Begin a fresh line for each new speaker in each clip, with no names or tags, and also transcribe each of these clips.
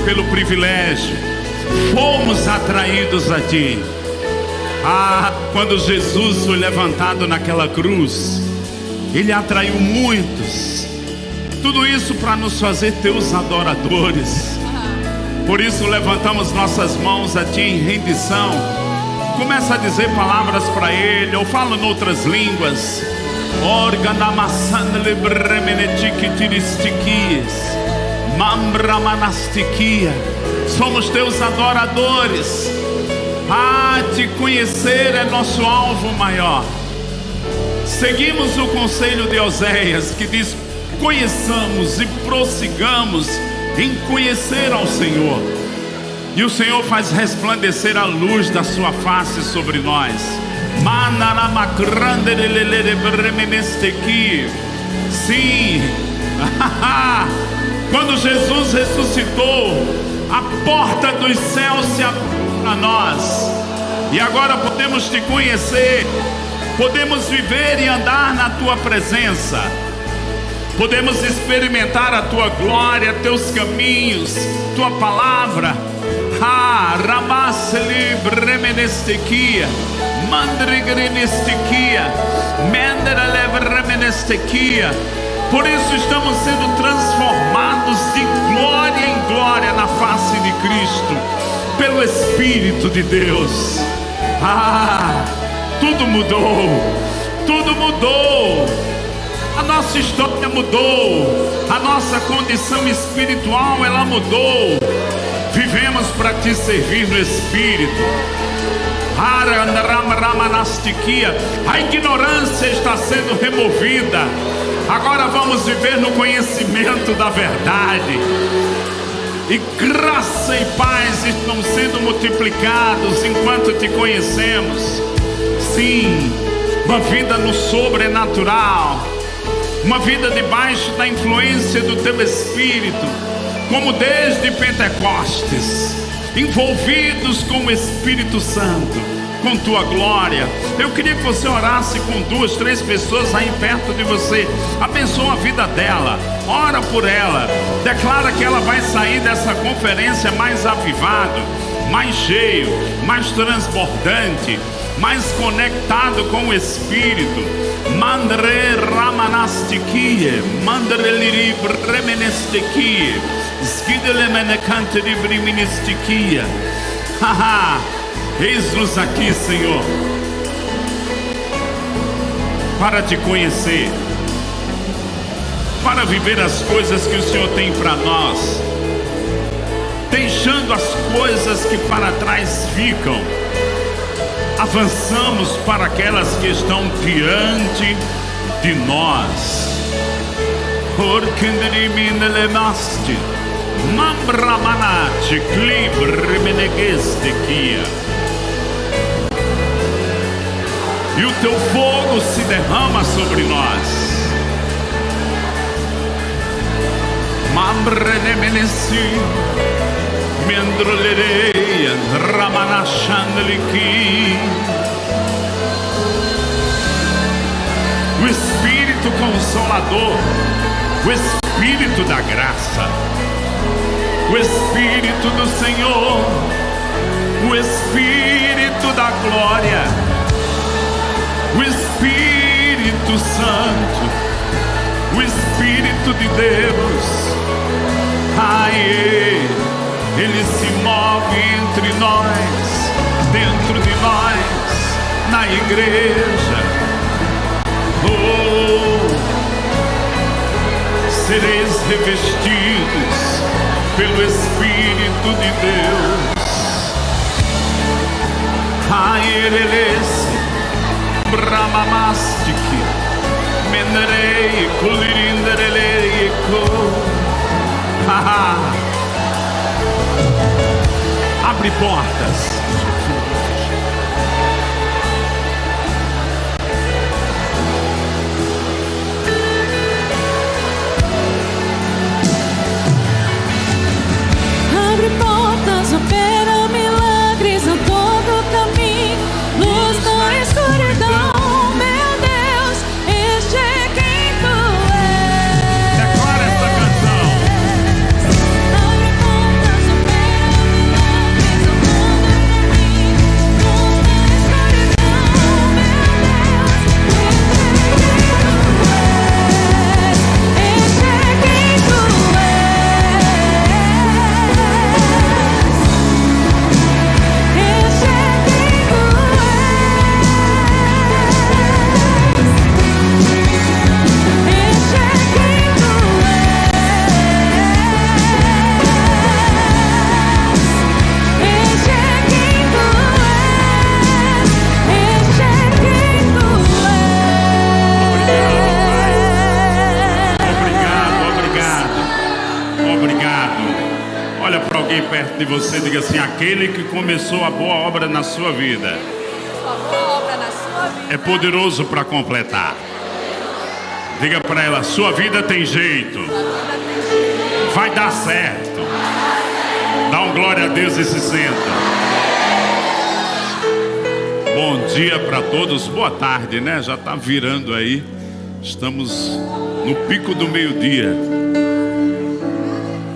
pelo privilégio, fomos atraídos a Ti. Quando Jesus foi levantado naquela cruz, Ele atraiu muitos. Tudo isso para nos fazer Teus adoradores. Por isso levantamos nossas mãos a Ti em rendição. Começa a dizer palavras para Ele, ou fala em outras línguas. Somos Teus adoradores. Te conhecer é nosso alvo maior. Seguimos o conselho de Oséias, que diz: conheçamos e prossigamos em conhecer ao Senhor. E o Senhor faz resplandecer a luz da sua face sobre nós. Sim. Quando Jesus ressuscitou, a porta dos céus se abriu para nós. E agora podemos Te conhecer. Podemos viver e andar na Tua presença. Podemos experimentar a Tua glória, Teus caminhos, Tua palavra. Ramaseli bremenestequia, mandregrenestequia, menderelevremenestequia. Por isso estamos sendo transformados de glória em glória na face de Cristo, pelo Espírito de Deus. Tudo mudou, tudo mudou. A nossa história mudou, a nossa condição espiritual ela mudou. Vivemos para Te servir no Espírito. A ignorância está sendo removida. Agora vamos viver no conhecimento da verdade. E graça e paz estão sendo multiplicados enquanto Te conhecemos. Sim, uma vida no sobrenatural, uma vida debaixo da influência do Teu Espírito, como desde Pentecostes, envolvidos com o Espírito Santo, com Tua glória. Eu queria que você orasse com 2, 3 pessoas aí perto de você. Abençoa a vida dela, ora por ela, declara que ela vai sair dessa conferência mais avivado, mais cheio, mais transbordante, mais conectado com o Espírito. Mandre ramanastiquie, mandre liri bremenestequie, skidelemenecante de briministiquia. Eis-nos aqui, Senhor, para Te conhecer, para viver as coisas que o Senhor tem para nós, deixando as coisas que para trás ficam. Avançamos para aquelas que estão diante de nós. E o Teu fogo se derrama sobre nós. O Espírito Consolador, o Espírito da graça, o Espírito do Senhor, o Espírito da glória, o Espírito Santo, o Espírito de Deus. Ele se move entre nós, dentro de nós, na igreja. Sereis revestidos pelo Espírito de Deus. Brahmamastique, Menderei, Kulirinderelei, abre portas.
Abre portas, opera milagres a todo caminho, luz na escuridão. Meu Deus, este é quem Tu és.
Declara essa canção.
Abre portas, opera
alguém perto de você, diga assim: aquele que começou a boa obra na sua vida é poderoso para completar. Diga para ela: sua vida tem jeito, vai dar certo. Dá um glória a Deus e se senta. Bom dia para todos, boa tarde, né? Já está virando aí, estamos no pico do meio-dia.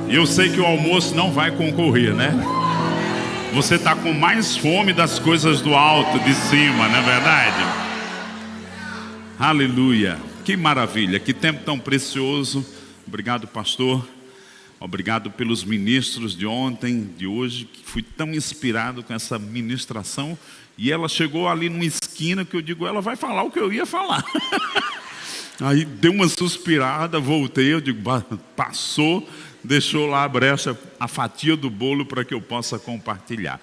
E eu sei que o almoço não vai concorrer, né? Você está com mais fome das coisas do alto, de cima, não é verdade? Aleluia, que maravilha, que tempo tão precioso. Obrigado, pastor. Obrigado pelos ministros de ontem, de hoje, que fui tão inspirado com essa ministração. E ela chegou ali numa esquina que eu digo: ela vai falar o que eu ia falar. Aí deu uma suspirada, voltei, eu digo: passou, deixou lá a brecha, a fatia do bolo para que eu possa compartilhar.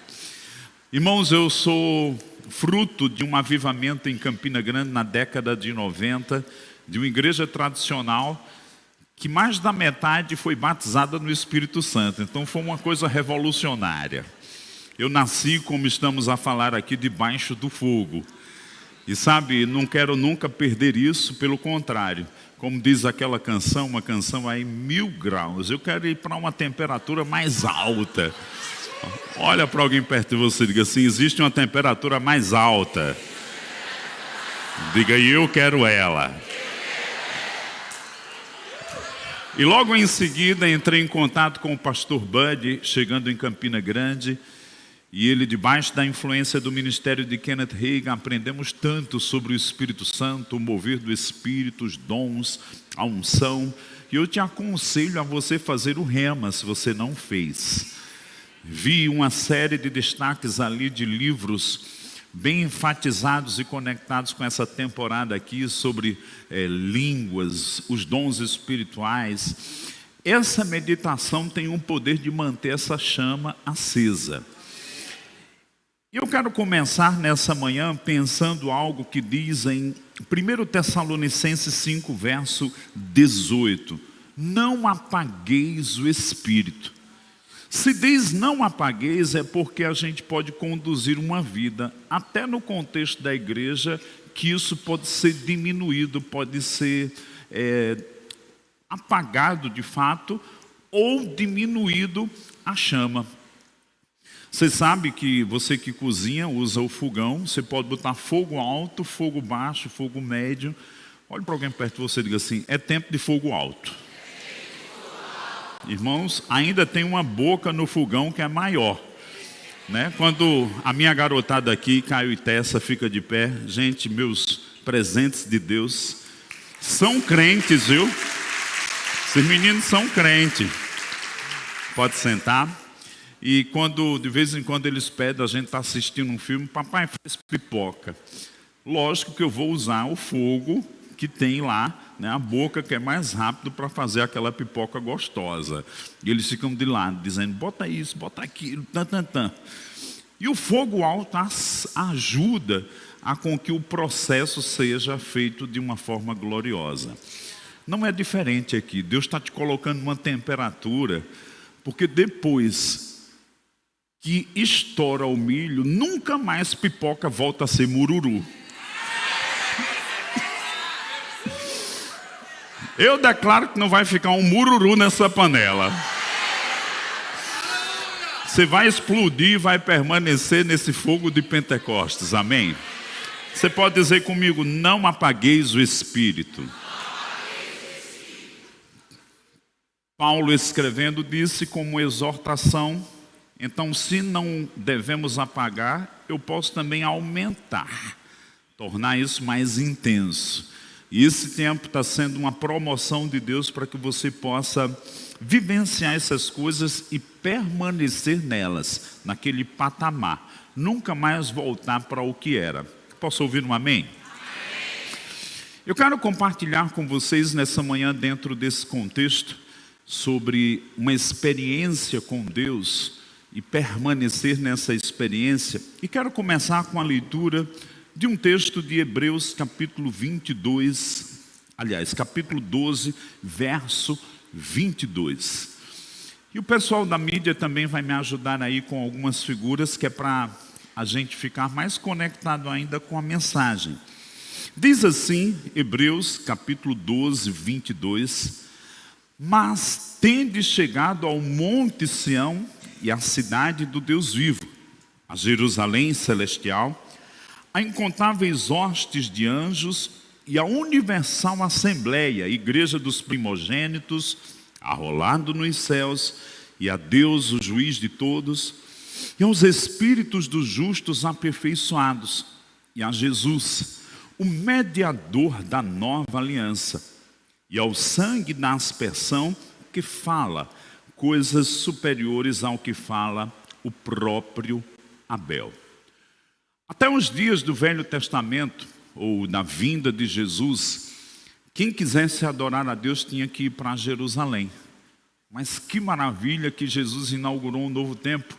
Irmãos, eu sou fruto de um avivamento em Campina Grande na década de 90, de uma igreja tradicional, que mais da metade foi batizada no Espírito Santo. Então foi uma coisa revolucionária. Eu nasci, como estamos a falar aqui, debaixo do fogo. E sabe, não quero nunca perder isso, pelo contrário. Como diz aquela canção, uma canção aí, 1000 graus. Eu quero ir para uma temperatura mais alta. Olha para alguém perto de você e diga assim: existe uma temperatura mais alta. Diga: e eu quero ela. E logo em seguida entrei em contato com o pastor Bud, chegando em Campina Grande. E ele, debaixo da influência do ministério de Kenneth Hagin, aprendemos tanto sobre o Espírito Santo, o mover do Espírito, os dons, a unção. E eu te aconselho a você fazer o rema, se você não fez. Vi uma série de destaques ali de livros bem enfatizados e conectados com essa temporada aqui sobre línguas, os dons espirituais. Essa meditação tem um poder de manter essa chama acesa. Eu quero começar nessa manhã pensando algo que diz em 1 Tessalonicenses 5, verso 18. Não apagueis o Espírito. Se diz não apagueis, é porque a gente pode conduzir uma vida, até no contexto da igreja, que isso pode ser diminuído, pode ser apagado de fato, ou diminuído a chama. Você sabe que você que cozinha usa o fogão, você pode botar fogo alto, fogo baixo, fogo médio. Olhe para alguém perto de você e diga assim: é tempo de fogo alto. Irmãos, ainda tem uma boca no fogão que é maior, né? Quando a minha garotada aqui, Caio e Tessa, fica de pé, gente, meus presentes de Deus, são crentes, viu? Esses meninos são crentes. Pode sentar. E quando, de vez em quando, eles pedem, a gente está assistindo um filme: papai, faz pipoca. Lógico que eu vou usar o fogo que tem lá, né, a boca que é mais rápido para fazer aquela pipoca gostosa. E eles ficam de lado, dizendo: bota isso, bota aquilo, tan. E o fogo alto ajuda a com que o processo seja feito de uma forma gloriosa. Não é diferente aqui. Deus está te colocando numa temperatura, porque depois que estoura o milho, nunca mais pipoca volta a ser mururu. Eu declaro que não vai ficar um mururu nessa panela. Você vai explodir e vai permanecer nesse fogo de Pentecostes, amém? Você pode dizer comigo: não apagueis o Espírito. Paulo, escrevendo, disse como exortação: então, se não devemos apagar, eu posso também aumentar, tornar isso mais intenso. E esse tempo está sendo uma promoção de Deus para que você possa vivenciar essas coisas e permanecer nelas, naquele patamar. Nunca mais voltar para o que era. Posso ouvir um amém? Eu quero compartilhar com vocês nessa manhã, dentro desse contexto, sobre uma experiência com Deus e permanecer nessa experiência. E quero começar com a leitura de um texto de Hebreus capítulo 22, aliás, capítulo 12, verso 22. E o pessoal da mídia também vai me ajudar aí com algumas figuras que é para a gente ficar mais conectado ainda com a mensagem. Diz assim, Hebreus capítulo 12, 22, mas tendes chegado ao monte Sião e à cidade do Deus vivo, a Jerusalém celestial, a incontáveis hostes de anjos e a universal assembleia, igreja dos primogênitos, arrolado nos céus, e a Deus, o juiz de todos, e aos espíritos dos justos aperfeiçoados, e a Jesus, o mediador da nova aliança, e ao sangue da aspersão que fala coisas superiores ao que fala o próprio Abel. Até os dias do Velho Testamento, ou da vinda de Jesus, quem quisesse adorar a Deus tinha que ir para Jerusalém. Mas que maravilha que Jesus inaugurou um novo tempo.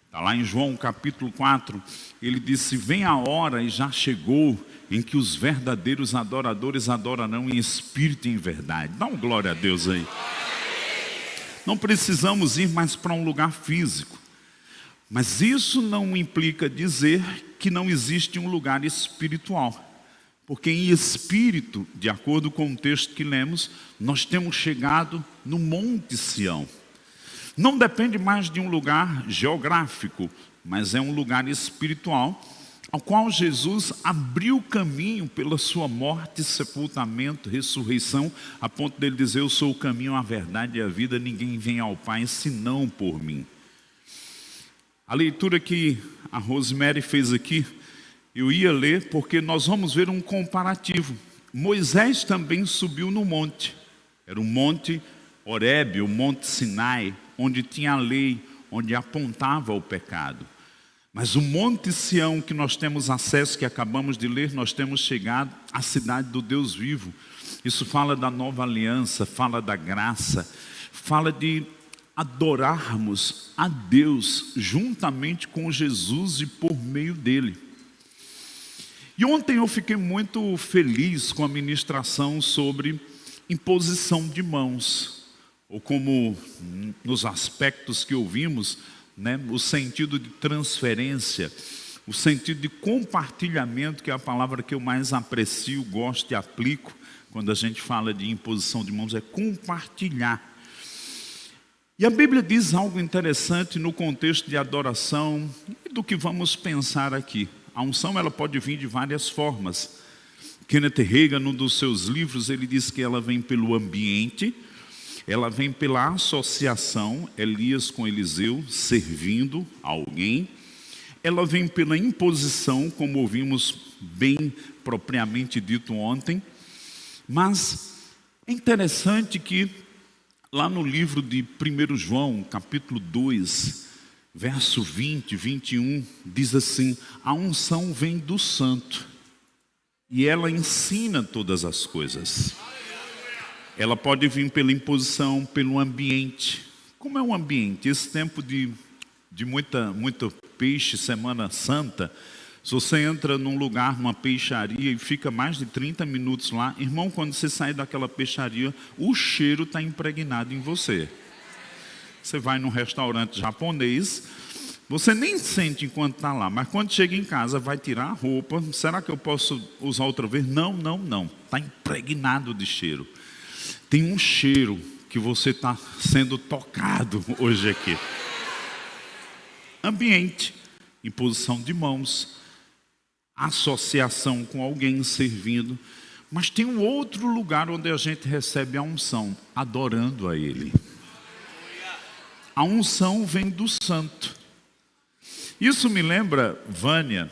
Está lá em João capítulo 4, ele disse, vem a hora e já chegou em que os verdadeiros adoradores adorarão em espírito e em verdade. Dá um glória a Deus aí. Não precisamos ir mais para um lugar físico. Mas isso não implica dizer que não existe um lugar espiritual. Porque em espírito, de acordo com o texto que lemos, nós temos chegado no Monte Sião. Não depende mais de um lugar geográfico, mas é um lugar espiritual, ao qual Jesus abriu caminho pela sua morte, sepultamento, ressurreição, a ponto dele dizer, eu sou o caminho, a verdade e a vida, ninguém vem ao Pai senão por mim. A leitura que a Rosemary fez aqui, eu ia ler porque nós vamos ver um comparativo. Moisés também subiu no monte. Era o monte Horebe, o monte Sinai, onde tinha a lei, onde apontava o pecado. Mas o monte Sião que nós temos acesso, que acabamos de ler, nós temos chegado à cidade do Deus vivo. Isso fala da nova aliança, fala da graça, fala de adorarmos a Deus juntamente com Jesus e por meio dele. E ontem eu fiquei muito feliz com a ministração sobre imposição de mãos, ou como nos aspectos que ouvimos, né, o sentido de transferência, o sentido de compartilhamento, que é a palavra que eu mais aprecio, gosto e aplico, quando a gente fala de imposição de mãos, é compartilhar. E a Bíblia diz algo interessante no contexto de adoração e do que vamos pensar aqui. A unção ela pode vir de várias formas. Kenneth Hagin, num dos seus livros, ele diz que ela vem pelo ambiente, ela vem pela associação, Elias com Eliseu, servindo a alguém. Ela vem pela imposição, como ouvimos bem propriamente dito ontem. Mas é interessante que lá no livro de 1 João, capítulo 2, verso 20, 21, diz assim, a unção vem do santo e ela ensina todas as coisas. Ela pode vir pela imposição, pelo ambiente. Como é o ambiente? Esse tempo de muito peixe, Semana Santa, se você entra num lugar, numa peixaria e fica mais de 30 minutos lá, irmão, quando você sai daquela peixaria, o cheiro está impregnado em você. Você vai num restaurante japonês, você nem sente enquanto está lá, mas quando chega em casa vai tirar a roupa, será que eu posso usar outra vez? Não, está impregnado de cheiro. Tem um cheiro que você está sendo tocado hoje aqui. Ambiente, imposição de mãos, associação com alguém servindo, mas tem um outro lugar onde a gente recebe a unção, adorando a Ele. A unção vem do santo. Isso me lembra, Vânia,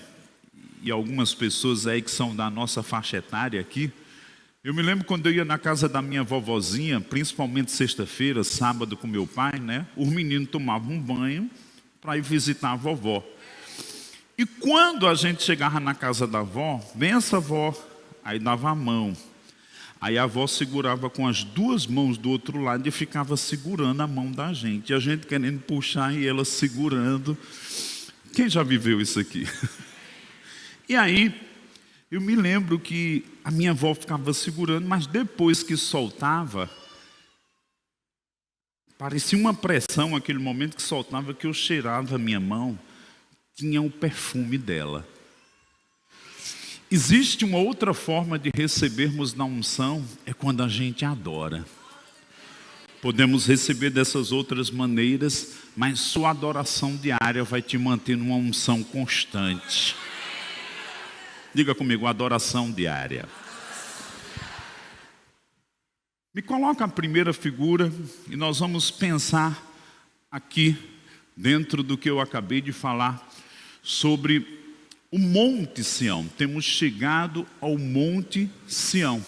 e algumas pessoas aí que são da nossa faixa etária aqui. Eu me lembro quando eu ia na casa da minha vovozinha, principalmente sexta-feira, sábado com meu pai, né? Os meninos tomavam um banho para ir visitar a vovó. E quando a gente chegava na casa da avó, benção avó, aí dava a mão. Aí a avó segurava com as duas mãos do outro lado e ficava segurando a mão da gente. E a gente querendo puxar e ela segurando. Quem já viveu isso aqui? E aí, eu me lembro que a minha avó ficava segurando, mas depois que soltava, Parecia uma pressão aquele momento que soltava, que eu cheirava a minha mão, tinha o perfume dela. Existe uma outra forma de recebermos na unção, é quando a gente adora. Podemos receber dessas outras maneiras, mas sua adoração diária vai te manter numa unção constante. Diga comigo, adoração diária. Me coloca a primeira figura e nós vamos pensar aqui, dentro do que eu acabei de falar, sobre o Monte Sião. Temos chegado ao Monte Sião.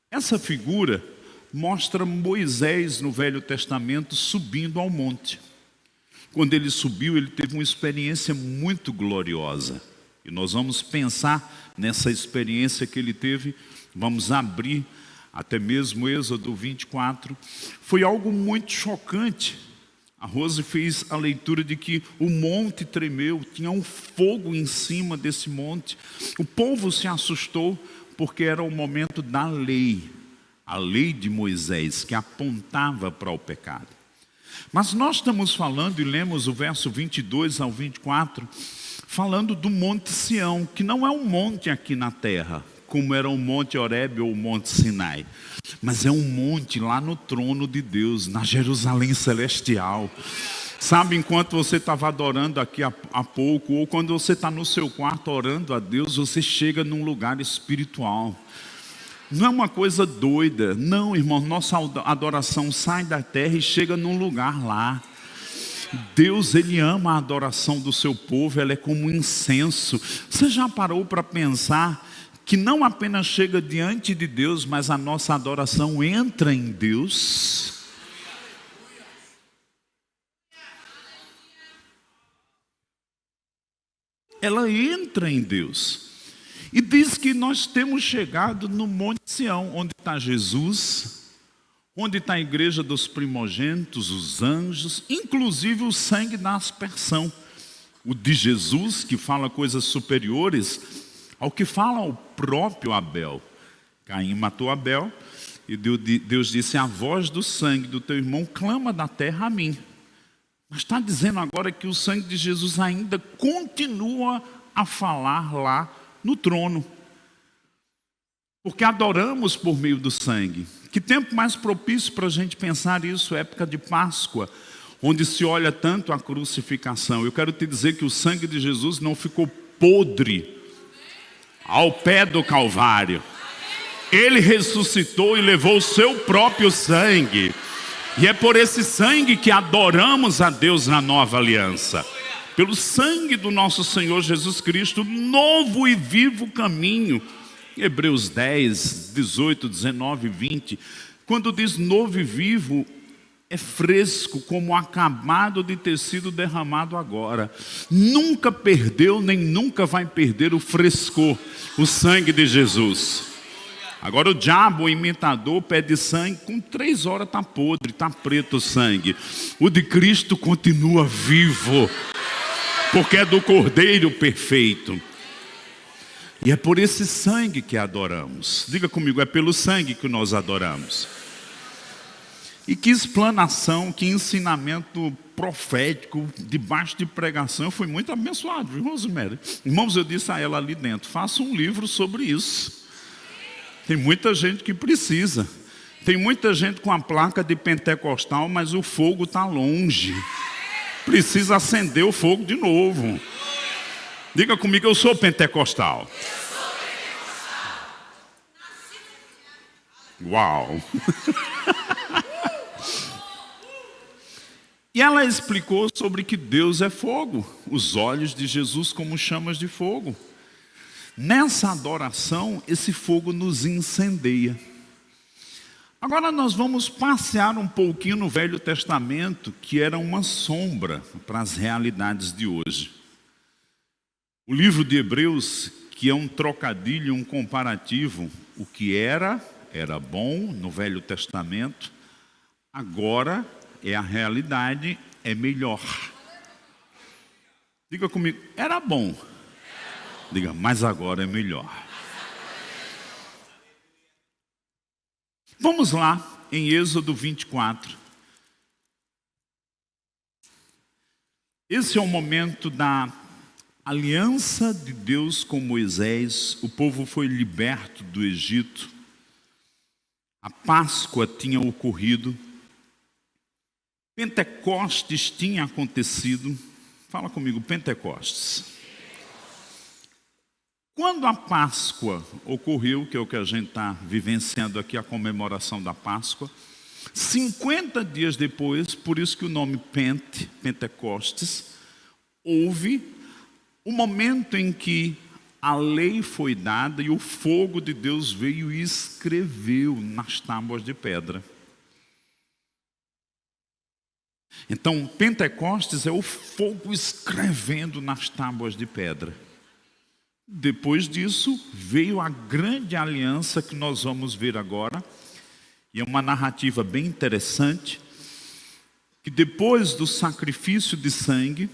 Essa figura mostra Moisés no Velho Testamento subindo ao monte. Quando ele subiu, ele teve uma experiência muito gloriosa. E nós vamos pensar nessa experiência que ele teve. Vamos abrir até mesmo Êxodo 24. Foi algo muito chocante. A Rose fez a leitura de que o monte tremeu, tinha um fogo em cima desse monte. O povo se assustou porque era o momento da lei. A lei de Moisés, que apontava para o pecado. Mas nós estamos falando, e lemos o verso 22 ao 24, falando do Monte Sião, que não é um monte aqui na terra, como era o Monte Horebe ou o Monte Sinai, mas é um monte lá no trono de Deus, na Jerusalém celestial. Sabe, enquanto você estava adorando aqui há pouco, ou quando você está no seu quarto orando a Deus, você chega num lugar espiritual. Não é uma coisa doida, não, irmão. Nossa adoração sai da terra e chega num lugar lá. Deus, Ele ama a adoração do seu povo, ela é como um incenso. Você já parou para pensar que não apenas chega diante de Deus, mas a nossa adoração entra em Deus? Ela entra em Deus. E diz que nós temos chegado no Monte Sião, onde está Jesus, onde está a igreja dos primogênitos, os anjos, inclusive o sangue da aspersão. O de Jesus, que fala coisas superiores ao que fala o próprio Abel. Caim matou Abel e Deus disse: a voz do sangue do teu irmão clama da terra a mim. Mas está dizendo agora que o sangue de Jesus ainda continua a falar lá no trono, porque adoramos por meio do sangue. Que tempo mais propício para a gente pensar isso, época de Páscoa, onde se olha tanto a crucificação. Eu quero te dizer que o sangue de Jesus não ficou podre ao pé do Calvário. Ele ressuscitou e levou o seu próprio sangue, e é por esse sangue que adoramos a Deus na nova aliança. Pelo sangue do nosso Senhor Jesus Cristo, novo e vivo caminho. Hebreus 10, 18, 19 e 20. Quando diz novo e vivo, é fresco, como acabado de ter sido derramado agora. Nunca perdeu, nem nunca vai perder o frescor, o sangue de Jesus. Agora o diabo, o imitador, pede sangue, com 3 horas está podre, está preto o sangue. O de Cristo continua vivo, porque é do Cordeiro perfeito. E é por esse sangue que adoramos. Diga comigo, é pelo sangue que nós adoramos. E que explanação, que ensinamento profético, debaixo de pregação. Eu fui muito abençoado, viu, Rosemary? Irmãos, eu disse a ela ali dentro: faça um livro sobre isso. Tem muita gente que precisa. Tem muita gente com a placa de pentecostal, mas o fogo está longe. Precisa acender o fogo de novo. Diga comigo, eu sou pentecostal. Uau! E ela explicou sobre que Deus é fogo, os olhos de Jesus como chamas de fogo. Nessa adoração, esse fogo nos incendeia. Agora nós vamos passear um pouquinho no Velho Testamento, que era uma sombra para as realidades de hoje. O livro de Hebreus, que é um trocadilho, um comparativo, o que era bom no Velho Testamento, agora é a realidade, é melhor. Diga comigo, era bom. Diga, mas agora é melhor. Vamos lá em Êxodo 24. Esse é o momento da aliança de Deus com Moisés. O povo foi liberto do Egito. A Páscoa tinha ocorrido. Pentecostes tinha acontecido. Fala comigo, Pentecostes. Quando a Páscoa ocorreu, que é o que a gente está vivenciando aqui, a comemoração da Páscoa, 50 dias depois, por isso que o nome Pentecostes, houve o momento em que a lei foi dada e o fogo de Deus veio e escreveu nas tábuas de pedra. Então, Pentecostes é o fogo escrevendo nas tábuas de pedra. Depois disso, veio a grande aliança que nós vamos ver agora. E é uma narrativa bem interessante, que depois do sacrifício de sangue,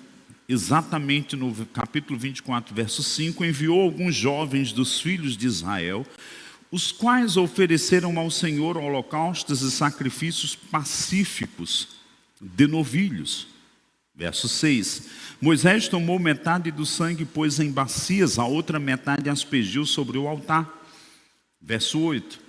exatamente no capítulo 24, verso 5, enviou alguns jovens dos filhos de Israel, os quais ofereceram ao Senhor holocaustos e sacrifícios pacíficos de novilhos. Verso 6, Moisés tomou metade do sangue e pôs em bacias, a outra metade aspergiu sobre o altar. Verso 8,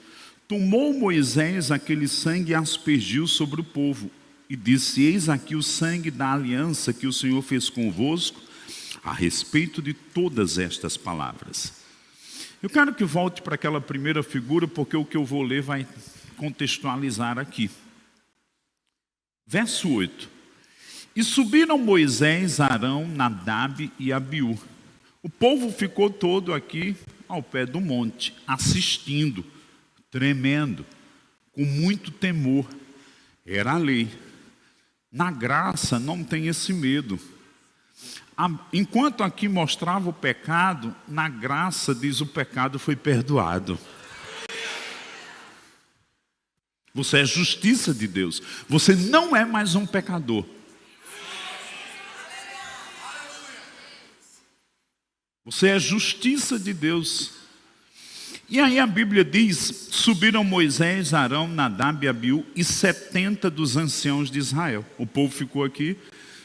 tomou Moisés aquele sangue e aspergiu sobre o povo, e disse: eis aqui o sangue da aliança que o Senhor fez convosco, a respeito de todas estas palavras. Eu quero que volte para aquela primeira figura, porque o que eu vou ler vai contextualizar aqui. Verso 8. E subiram Moisés, Arão, Nadab e Abiú. O povo ficou todo aqui ao pé do monte, assistindo, tremendo, com muito temor. Era a lei. Na graça não tem esse medo. Enquanto aqui mostrava o pecado, na graça diz: o pecado foi perdoado. Você é justiça de Deus. Você não é mais um pecador. Você é justiça de Deus. E aí a Bíblia diz: subiram Moisés, Arão, Nadab e Abiú e 70 dos anciãos de Israel. O povo ficou aqui,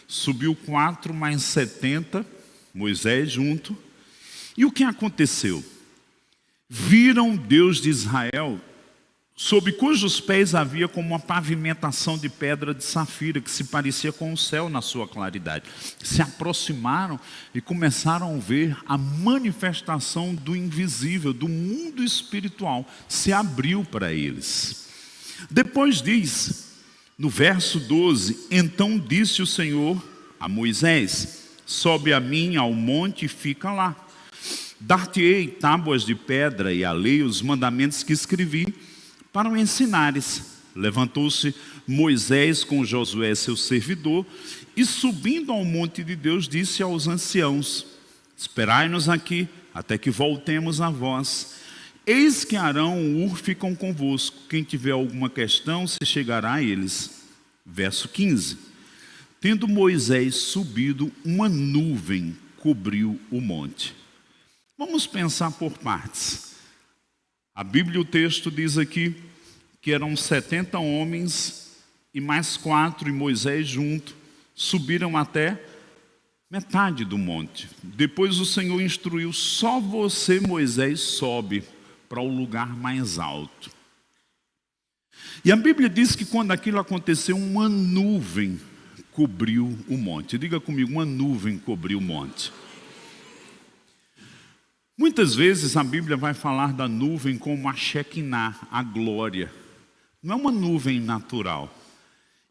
subiu 4 mais 70, Moisés junto. E o que aconteceu? Viram Deus de Israel, sob cujos pés havia como uma pavimentação de pedra de safira, que se parecia com o céu na sua claridade. Se aproximaram e começaram a ver a manifestação do invisível, do mundo espiritual, se abriu para eles. Depois diz, no verso 12, então disse o Senhor a Moisés: sobe a mim ao monte e fica lá. Dar-te-ei tábuas de pedra e a lei, os mandamentos que escrevi, para o ensinares. Levantou-se Moisés com Josué, seu servidor, e subindo ao monte de Deus, disse aos anciãos: esperai-nos aqui, até que voltemos a vós. Eis que Arão e Hur ficam convosco. Quem tiver alguma questão, se chegará a eles. Verso 15. Tendo Moisés subido, uma nuvem cobriu o monte. Vamos pensar por partes. A Bíblia, o texto diz aqui que eram 70 homens e mais 4 e Moisés junto, subiram até metade do monte. Depois o Senhor instruiu: só você, Moisés, sobe para o lugar mais alto. E a Bíblia diz que quando aquilo aconteceu, uma nuvem cobriu o monte. Diga comigo, uma nuvem cobriu o monte. Muitas vezes a Bíblia vai falar da nuvem como a Shekinah, a glória. Não é uma nuvem natural,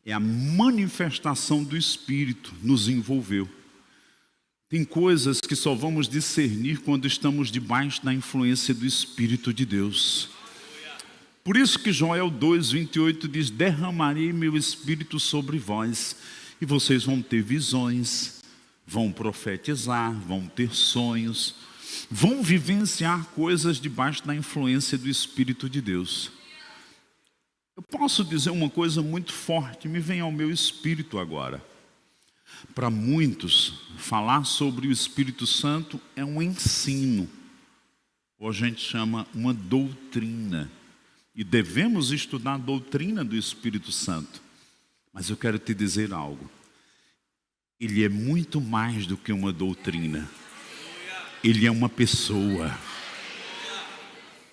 é a manifestação do Espírito nos envolveu. Tem coisas que só vamos discernir quando estamos debaixo da influência do Espírito de Deus. Por isso que Joel 2:28 diz: derramarei meu Espírito sobre vós, e vocês vão ter visões, vão profetizar, vão ter sonhos, vão vivenciar coisas debaixo da influência do Espírito de Deus. Eu posso dizer uma coisa muito forte, me vem ao meu espírito agora. Para muitos, falar sobre o Espírito Santo é um ensino, ou a gente chama uma doutrina. E devemos estudar a doutrina do Espírito Santo. Mas eu quero te dizer algo. Ele é muito mais do que uma doutrina. Ele é uma pessoa.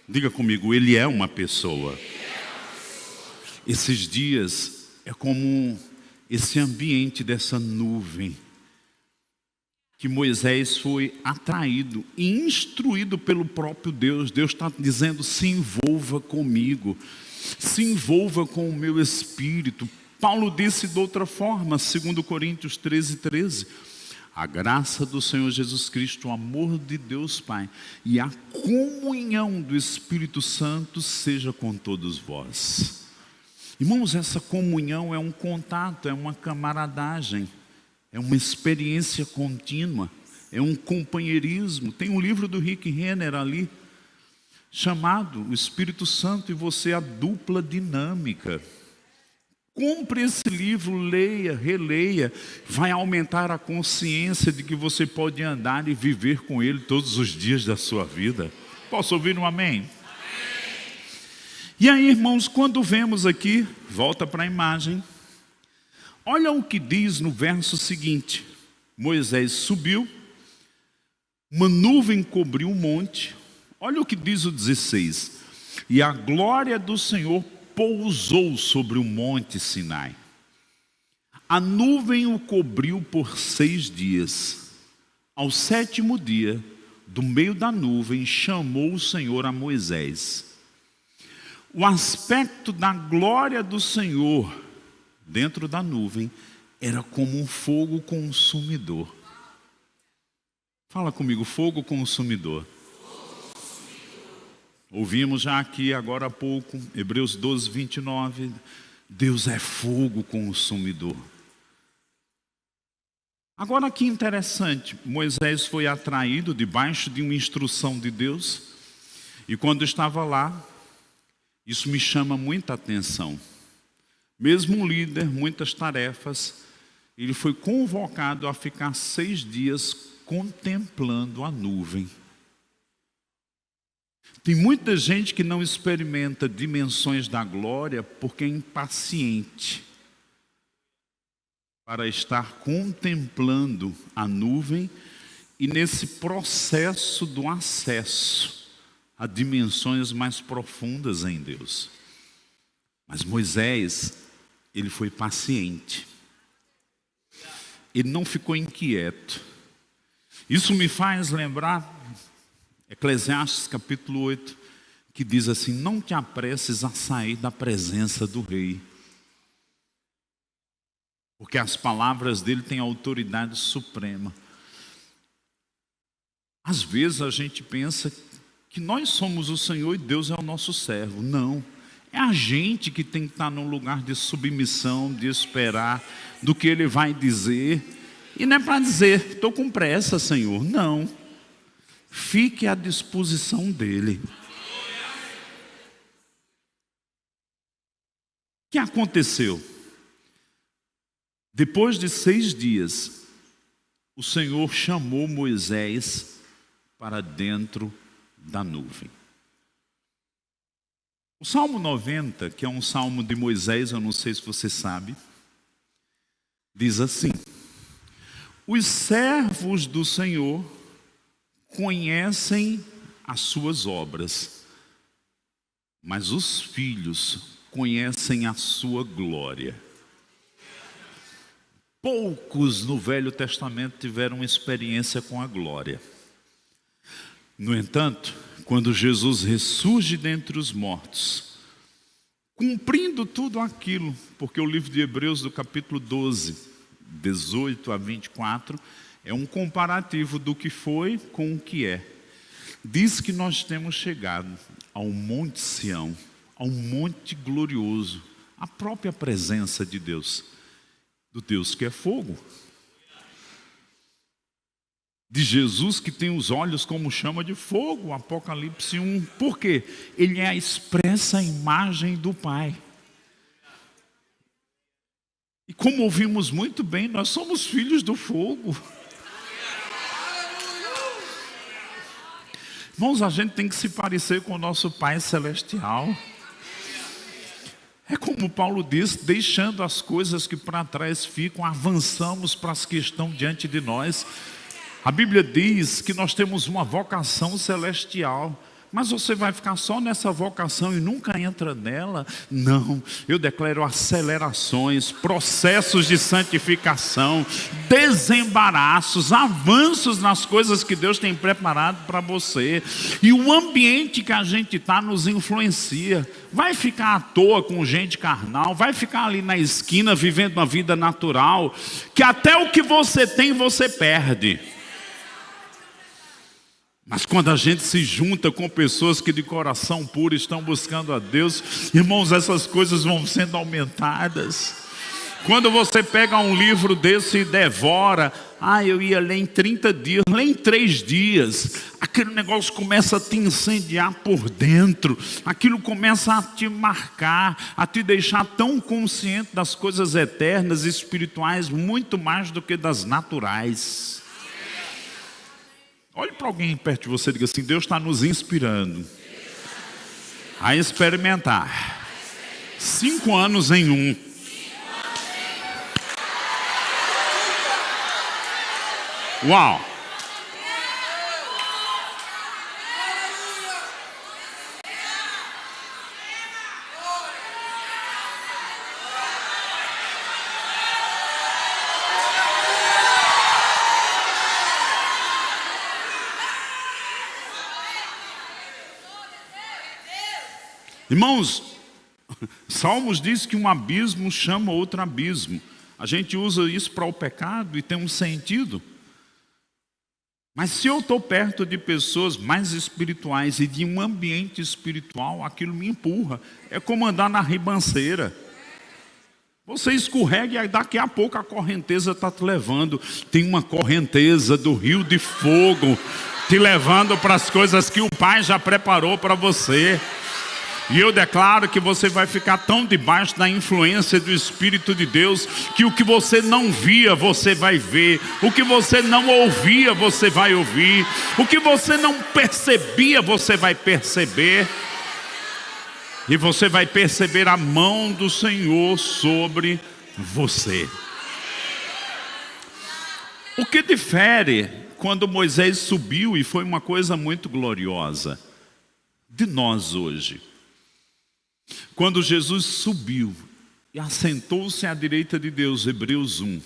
Diga comigo, ele é uma pessoa. Esses dias é como esse ambiente dessa nuvem que Moisés foi atraído e instruído pelo próprio Deus. Deus está dizendo, se envolva comigo, se envolva com o meu espírito. Paulo disse de outra forma, 2 Coríntios 13:13, a graça do Senhor Jesus Cristo, o amor de Deus Pai e a comunhão do Espírito Santo seja com todos vós. Irmãos, essa comunhão é um contato, é uma camaradagem, é uma experiência contínua, é um companheirismo. Tem um livro do Rick Renner ali, chamado O Espírito Santo e Você, a Dupla Dinâmica. Compre esse livro, leia, releia, vai aumentar a consciência de que você pode andar e viver com Ele todos os dias da sua vida. Posso ouvir um amém? Amém. E aí, irmãos, quando vemos aqui, volta para a imagem, olha o que diz no verso seguinte: Moisés subiu, uma nuvem cobriu o monte. Olha o que diz o 16: e a glória do Senhor pousou sobre o monte Sinai. A nuvem o cobriu por 6 dias. Ao 7º dia, do meio da nuvem, chamou o Senhor a Moisés. O aspecto da glória do Senhor dentro da nuvem era como um fogo consumidor. Fala comigo, fogo consumidor. Ouvimos já aqui agora há pouco, Hebreus 12:29, Deus é fogo consumidor. Agora que interessante, Moisés foi atraído debaixo de uma instrução de Deus, e quando estava lá, isso me chama muita atenção. Mesmo um líder, muitas tarefas, ele foi convocado a ficar 6 dias contemplando a nuvem. Tem muita gente que não experimenta dimensões da glória porque é impaciente para estar contemplando a nuvem e nesse processo do acesso a dimensões mais profundas em Deus. Mas Moisés, ele foi paciente. Ele não ficou inquieto. Isso me faz lembrar Eclesiastes capítulo 8, que diz assim: não te apresses a sair da presença do rei, porque as palavras dele têm autoridade suprema. Às vezes a gente pensa que nós somos o Senhor e Deus é o nosso servo. Não, é a gente que tem que estar num lugar de submissão, de esperar do que Ele vai dizer. E não é para dizer, estou com pressa, Senhor. Não. Fique à disposição dEle. O que aconteceu? Depois de 6 dias, o Senhor chamou Moisés para dentro da nuvem. O Salmo 90, que é um salmo de Moisés, eu não sei se você sabe, diz assim: os servos do Senhor conhecem as suas obras, mas os filhos conhecem a sua glória. Poucos no Velho Testamento tiveram experiência com a glória. No entanto, quando Jesus ressurge dentre os mortos, cumprindo tudo aquilo, porque o livro de Hebreus, do capítulo 12, 18 a 24, é um comparativo do que foi com o que é. Diz que nós temos chegado ao Monte Sião, ao monte glorioso, a própria presença de Deus, do Deus que é fogo, de Jesus que tem os olhos como chama de fogo, Apocalipse 1. Por quê? Ele é a expressa imagem do Pai. E como ouvimos muito bem, nós somos filhos do fogo. Irmãos, a gente tem que se parecer com o nosso Pai Celestial. É como como Paulo diz, deixando as coisas que para trás ficam, avançamos para as que estão diante de nós. A Bíblia diz que nós temos uma vocação celestial. Mas você vai ficar só nessa vocação e nunca entra nela? Não, eu declaro acelerações, processos de santificação, desembaraços, avanços nas coisas que Deus tem preparado para você. E o ambiente que a gente está nos influencia. Vai ficar à toa com gente carnal, vai ficar ali na esquina vivendo uma vida natural, que até o que você tem você perde. Mas quando a gente se junta com pessoas que de coração puro estão buscando a Deus, irmãos, essas coisas vão sendo aumentadas. Quando você pega um livro desse e devora, eu ia ler em 30 dias, lê em 3 dias, aquele negócio começa a te incendiar por dentro, aquilo começa a te marcar, a te deixar tão consciente das coisas eternas e espirituais, muito mais do que das naturais. Olhe para alguém perto de você e diga assim: Deus está nos inspirando a experimentar 5 anos em 1. Uau! Irmãos, Salmos diz que um abismo chama outro abismo. A gente usa isso para o pecado e tem um sentido. Mas se eu estou perto de pessoas mais espirituais e de um ambiente espiritual, aquilo me empurra. É como andar na ribanceira. Você escorrega e daqui a pouco a correnteza está te levando. Tem uma correnteza do rio de fogo te levando para as coisas que o Pai já preparou para você. E eu declaro que você vai ficar tão debaixo da influência do Espírito de Deus, que o que você não via, você vai ver. O que você não ouvia, você vai ouvir. O que você não percebia, você vai perceber. E você vai perceber a mão do Senhor sobre você. O que difere quando Moisés subiu, e foi uma coisa muito gloriosa, de nós hoje? Quando Jesus subiu e assentou-se à direita de Deus, Hebreus 1,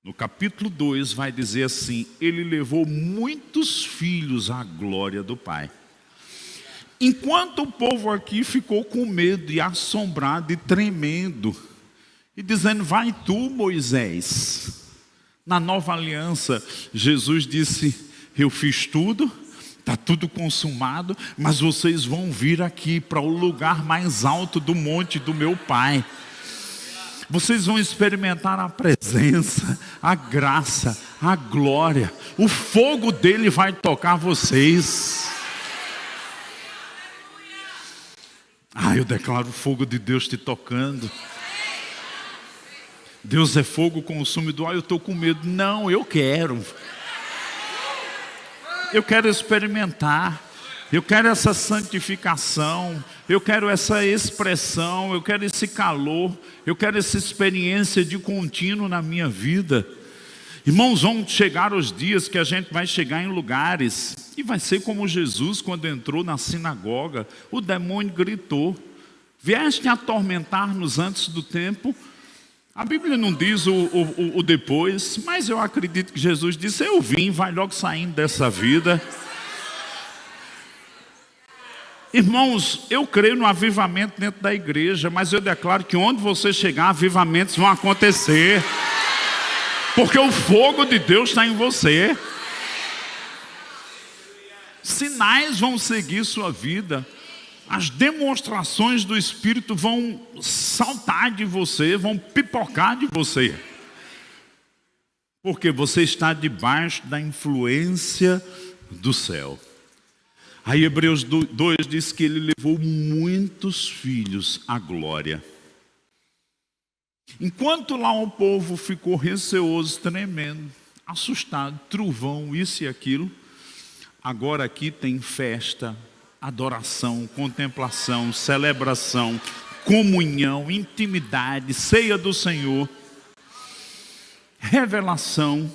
no capítulo 2 vai dizer assim: ele levou muitos filhos à glória do Pai. Enquanto o povo aqui ficou com medo e assombrado e tremendo, e dizendo: vai tu, Moisés. Na nova aliança, Jesus disse: eu fiz tudo, está tudo consumado, mas vocês vão vir aqui para o lugar mais alto do monte do meu Pai. Vocês vão experimentar a presença, a graça, a glória. O fogo dele vai tocar vocês. Eu declaro o fogo de Deus te tocando. Deus é fogo consumidor. Eu estou com medo. Não, eu quero. Eu quero experimentar. Eu quero essa santificação. Eu quero essa expressão. Eu quero esse calor. Eu quero essa experiência de contínuo na minha vida. Irmãos, vão chegar os dias que a gente vai chegar em lugares e vai ser como Jesus quando entrou na sinagoga. O demônio gritou: vieste atormentar-nos antes do tempo. A Bíblia não diz o depois, mas eu acredito que Jesus disse: eu vim, vai logo saindo dessa vida. Irmãos, eu creio no avivamento dentro da igreja, mas eu declaro que onde você chegar, avivamentos vão acontecer. Porque o fogo de Deus está em você. Sinais vão seguir sua vida. As demonstrações do Espírito vão saltar de você, vão pipocar de você. Porque você está debaixo da influência do céu. Aí Hebreus 2 diz que ele levou muitos filhos à glória. Enquanto lá o povo ficou receoso, tremendo, assustado, trovão, isso e aquilo, agora aqui tem festa, adoração, contemplação, celebração, comunhão, intimidade, ceia do Senhor, revelação.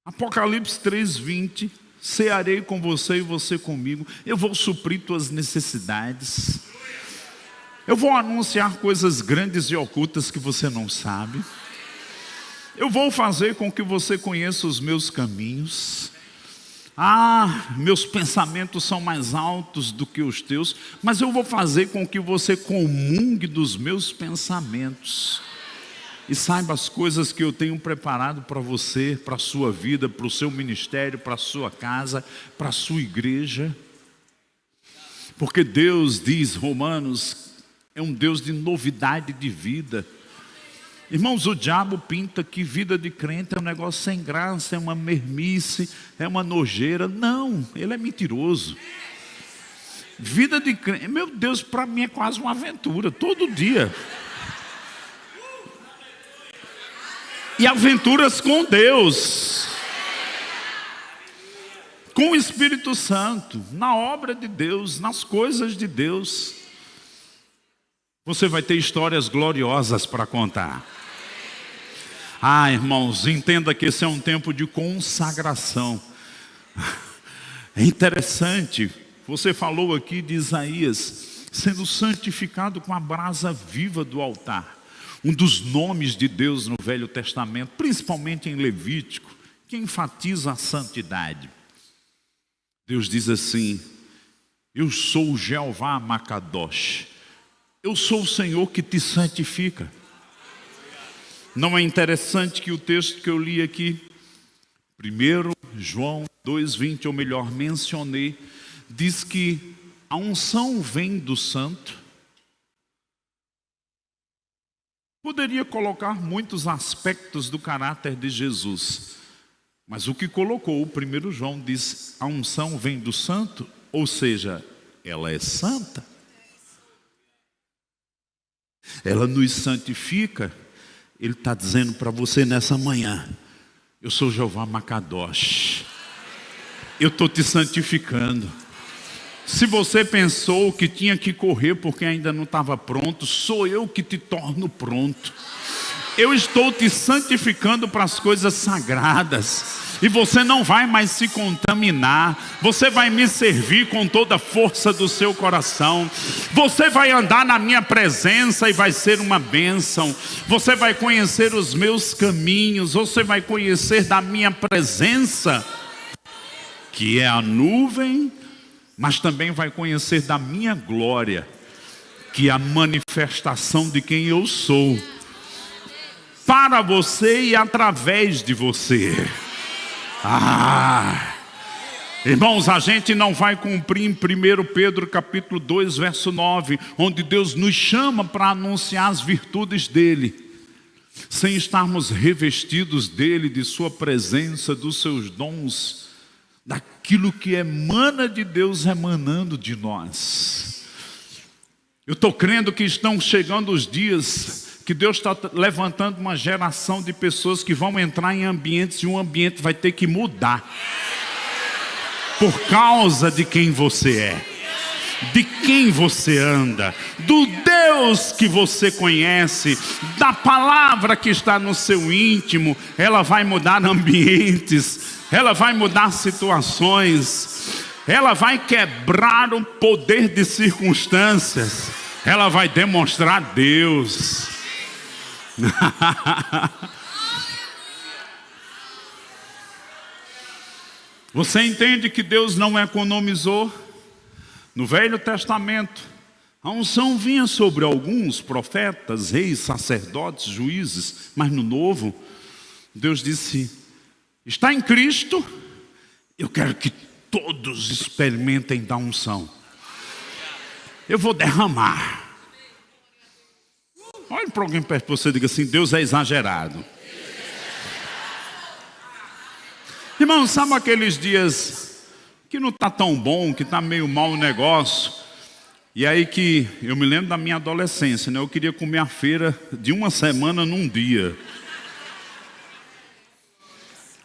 Apocalipse 3:20, cearei com você e você comigo, eu vou suprir tuas necessidades, eu vou anunciar coisas grandes e ocultas que você não sabe, eu vou fazer com que você conheça os meus caminhos. Meus pensamentos são mais altos do que os teus, mas eu vou fazer com que você comungue dos meus pensamentos. E saiba as coisas que eu tenho preparado para você, para a sua vida, para o seu ministério, para a sua casa, para a sua igreja. Porque Deus, diz Romanos, é um Deus de novidade de vida. Irmãos, o diabo pinta que vida de crente é um negócio sem graça, é uma mermice, é uma nojeira. Não, ele é mentiroso. Vida de crente, meu Deus, para mim é quase uma aventura, todo dia. E aventuras com Deus, com o Espírito Santo, na obra de Deus, nas coisas de Deus. Você vai ter histórias gloriosas para contar. Irmãos, entenda que esse é um tempo de consagração. É interessante, você falou aqui de Isaías, sendo santificado com a brasa viva do altar. Um dos nomes de Deus no Velho Testamento, principalmente em Levítico, que enfatiza a santidade. Deus diz assim: eu sou o Jeová Macadosh, eu sou o Senhor que te santifica. Não é interessante que o texto que eu li aqui, 1 João 2:20, ou melhor, mencionei, diz que a unção vem do santo. Poderia colocar muitos aspectos do caráter de Jesus, mas o que colocou, 1 João diz, a unção vem do santo, ou seja, ela é santa. Ela nos santifica. Ele está dizendo para você nessa manhã: eu sou Jeová Macadosh, eu estou te santificando. Se você pensou que tinha que correr porque ainda não estava pronto, sou eu que te torno pronto. Eu estou te santificando para as coisas sagradas. E você não vai mais se contaminar. Você vai me servir com toda a força do seu coração. Você vai andar na minha presença e vai ser uma bênção. Você vai conhecer os meus caminhos. Você vai conhecer da minha presença, que é a nuvem, mas também vai conhecer da minha glória, que é a manifestação de quem eu sou, para você e através de você. Irmãos, a gente não vai cumprir em 1 Pedro capítulo 2, verso 9, onde Deus nos chama para anunciar as virtudes dele, sem estarmos revestidos dele, de sua presença, dos seus dons, daquilo que emana de Deus emanando de nós. Eu estou crendo que estão chegando os dias que Deus está levantando uma geração de pessoas que vão entrar em ambientes e o ambiente vai ter que mudar por causa de quem você é, de quem você anda, do Deus que você conhece, da palavra que está no seu íntimo. Ela vai mudar ambientes, ela vai mudar situações, ela vai quebrar o poder de circunstâncias, ela vai demonstrar Deus. Você entende que Deus não economizou? No Velho Testamento, a unção vinha sobre alguns profetas, reis, sacerdotes, juízes, mas no Novo, Deus disse: está em Cristo, eu quero que todos experimentem da unção. Eu vou derramar. Olhe para alguém perto de você e diga assim: Deus é exagerado. Irmão, sabe aqueles dias que não está tão bom, que está meio mal o negócio? E aí que eu me lembro da minha adolescência, né? Eu queria comer a feira de uma semana num dia.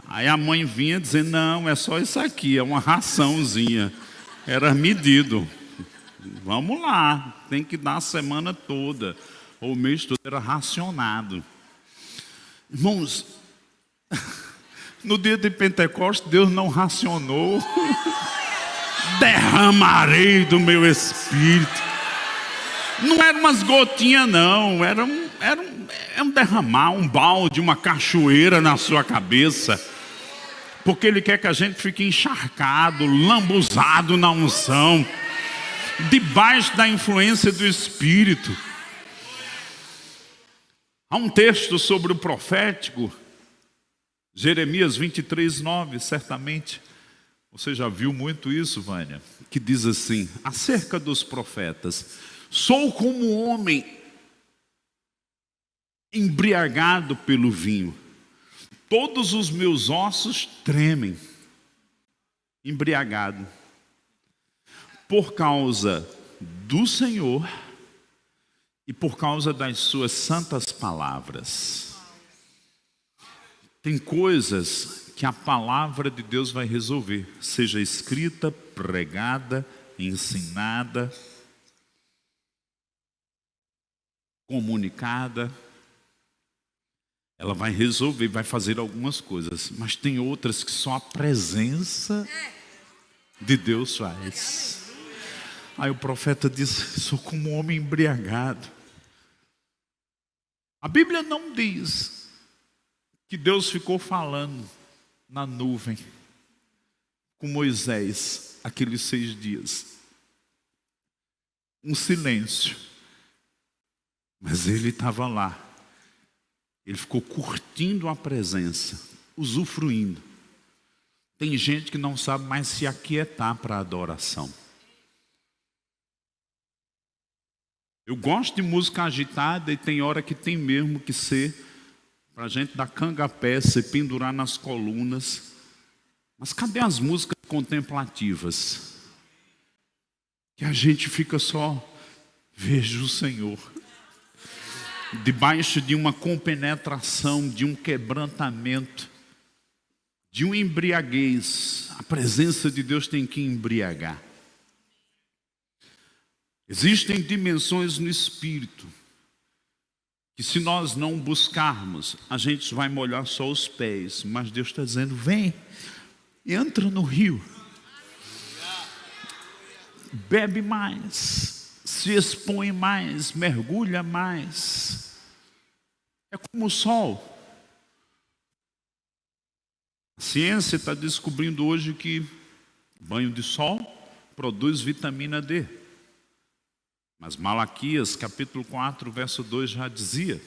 Aí a mãe vinha dizendo: não, é só isso aqui, é uma raçãozinha. Era medido. Vamos lá, tem que dar a semana toda. O mês todo era racionado. Irmãos, no dia de Pentecostes, Deus não racionou. Derramarei do meu espírito. Não era umas gotinhas, não. Era um derramar, um balde, uma cachoeira na sua cabeça. Porque Ele quer que a gente fique encharcado, lambuzado na unção, debaixo da influência do Espírito. Há um texto sobre o profético, Jeremias 23:9, certamente você já viu muito isso, Vânia, que diz assim, acerca dos profetas: sou como um homem embriagado pelo vinho, todos os meus ossos tremem, embriagado, por causa do Senhor e por causa das suas santas palavras. Tem coisas que a palavra de Deus vai resolver, seja escrita, pregada, ensinada, comunicada. Ela vai resolver, vai fazer algumas coisas, mas tem outras que só a presença de Deus faz. Aí o profeta diz, sou como um homem embriagado. A Bíblia não diz que Deus ficou falando na nuvem com Moisés aqueles 6 dias. Um silêncio. Mas ele estava lá. Ele ficou curtindo a presença, usufruindo. Tem gente que não sabe mais se aquietar para a adoração. Eu gosto de música agitada e tem hora que tem mesmo que ser para a gente dar canga-pé, se pendurar nas colunas. Mas cadê as músicas contemplativas? Que a gente fica só, veja o Senhor. Debaixo de uma compenetração, de um quebrantamento, de um embriaguez. A presença de Deus tem que embriagar. Existem dimensões no Espírito que se nós não buscarmos, a gente vai molhar só os pés. Mas Deus está dizendo, vem, entra no rio. Bebe mais, se expõe mais, mergulha mais. É como o sol. A ciência está descobrindo hoje que banho de sol produz vitamina D. Mas Malaquias, capítulo 4, verso 2 já dizia,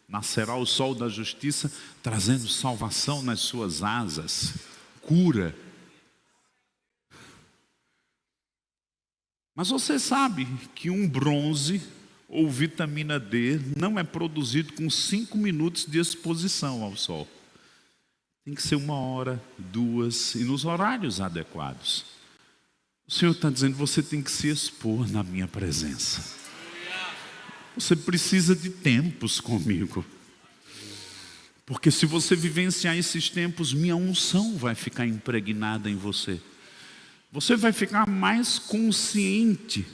nascerá o sol da justiça, trazendo salvação nas suas asas, cura. Mas você sabe que um bronze ou vitamina D não é produzido com 5 minutos de exposição ao sol. Tem que ser 1 hora, 2 e nos horários adequados. O Senhor está dizendo, você tem que se expor na minha presença. Você precisa de tempos comigo. Porque se você vivenciar esses tempos, minha unção vai ficar impregnada em você. Você vai ficar mais consciente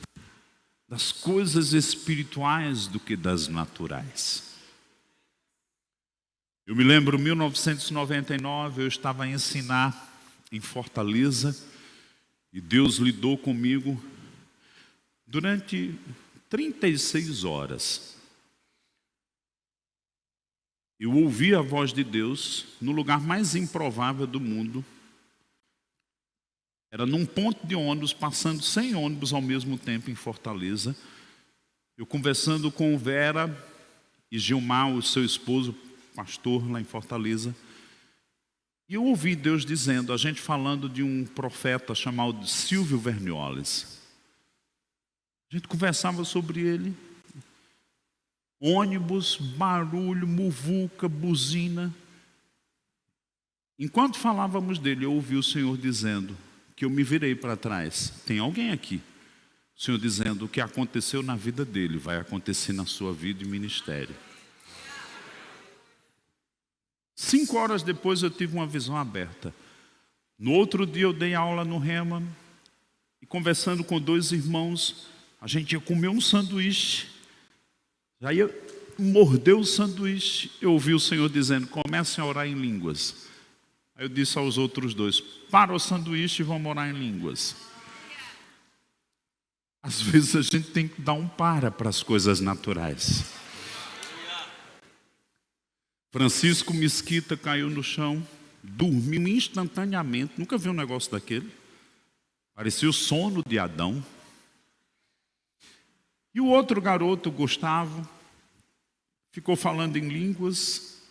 das coisas espirituais do que das naturais. Eu me lembro, em 1999, eu estava a ensinar em Fortaleza. E Deus lidou comigo durante 36 horas. Eu ouvi a voz de Deus no lugar mais improvável do mundo. Era num ponto de ônibus, passando 100 ônibus ao mesmo tempo em Fortaleza. Eu conversando com Vera e Gilmar, o seu esposo, pastor lá em Fortaleza. E eu ouvi Deus dizendo, a gente falando de um profeta chamado Silvio Vernioles. A gente conversava sobre ele. Ônibus, barulho, muvuca, buzina. Enquanto falávamos dele, eu ouvi o Senhor dizendo, que eu me virei para trás. Tem alguém aqui? O Senhor dizendo, o que aconteceu na vida dele vai acontecer na sua vida e ministério. 5 horas depois eu tive uma visão aberta. No outro dia eu dei aula no Rema e conversando com 2 irmãos, A gente ia comer um sanduíche, já ia morder o sanduíche, eu ouvi o Senhor dizendo: comecem a orar em línguas. Aí eu disse aos outros dois: para o sanduíche e vamos orar em línguas. Às vezes a gente tem que dar um para as coisas naturais. Francisco Mesquita caiu no chão, dormiu instantaneamente. Nunca vi um negócio daquele. Parecia o sono de Adão. E o outro garoto, Gustavo, ficou falando em línguas,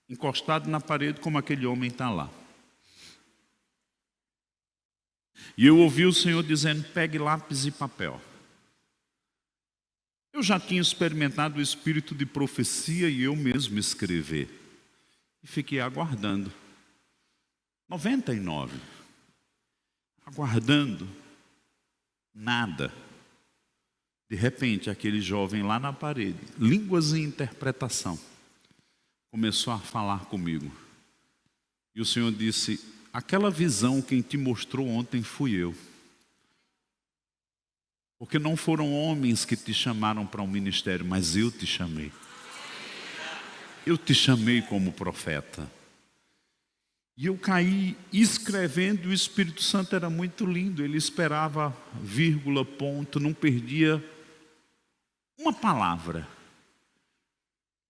encostado na parede como aquele homem está lá. E eu ouvi o Senhor dizendo: pegue lápis e papel. Eu já tinha experimentado o espírito de profecia e eu mesmo escrever. E fiquei aguardando. 99. Aguardando. Nada. De repente, aquele jovem lá na parede, línguas em interpretação, começou a falar comigo. E o Senhor disse: aquela visão quem te mostrou ontem fui eu. Porque não foram homens que te chamaram para um ministério, mas eu te chamei. Eu te chamei como profeta. E eu caí escrevendo, e o Espírito Santo era muito lindo. Ele esperava vírgula, ponto, não perdia uma palavra.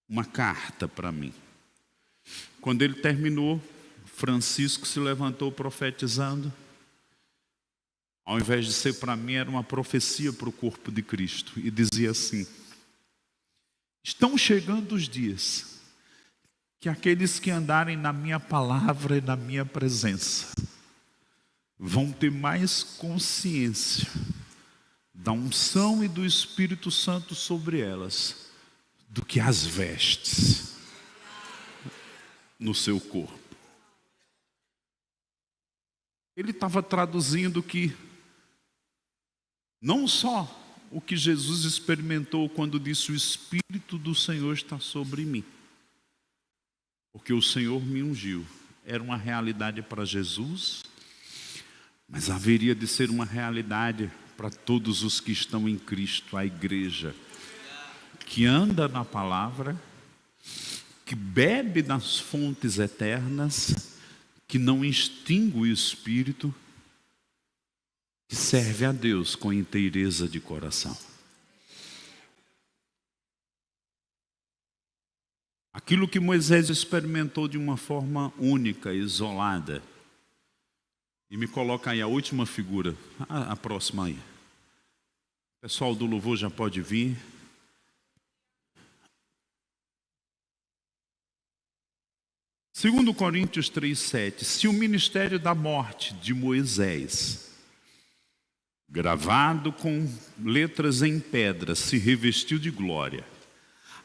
Uma carta para mim. Quando ele terminou, Francisco se levantou profetizando. Ao invés de ser para mim, era uma profecia para o corpo de Cristo. E dizia assim: estão chegando os dias que aqueles que andarem na minha palavra e na minha presença vão ter mais consciência da unção e do Espírito Santo sobre elas do que as vestes no seu corpo. Ele estava traduzindo que não só o que Jesus experimentou quando disse: o Espírito do Senhor está sobre mim, porque o Senhor me ungiu, era uma realidade para Jesus, mas haveria de ser uma realidade para todos os que estão em Cristo, a igreja, que anda na palavra, que bebe das fontes eternas, que não extingue o Espírito, que serve a Deus com inteireza de coração. Aquilo que Moisés experimentou de uma forma única, isolada. E me coloca aí a última figura, a próxima aí. O pessoal do louvor já pode vir. Segundo Coríntios 3:7, se o ministério da morte de Moisés, gravado com letras em pedra, se revestiu de glória,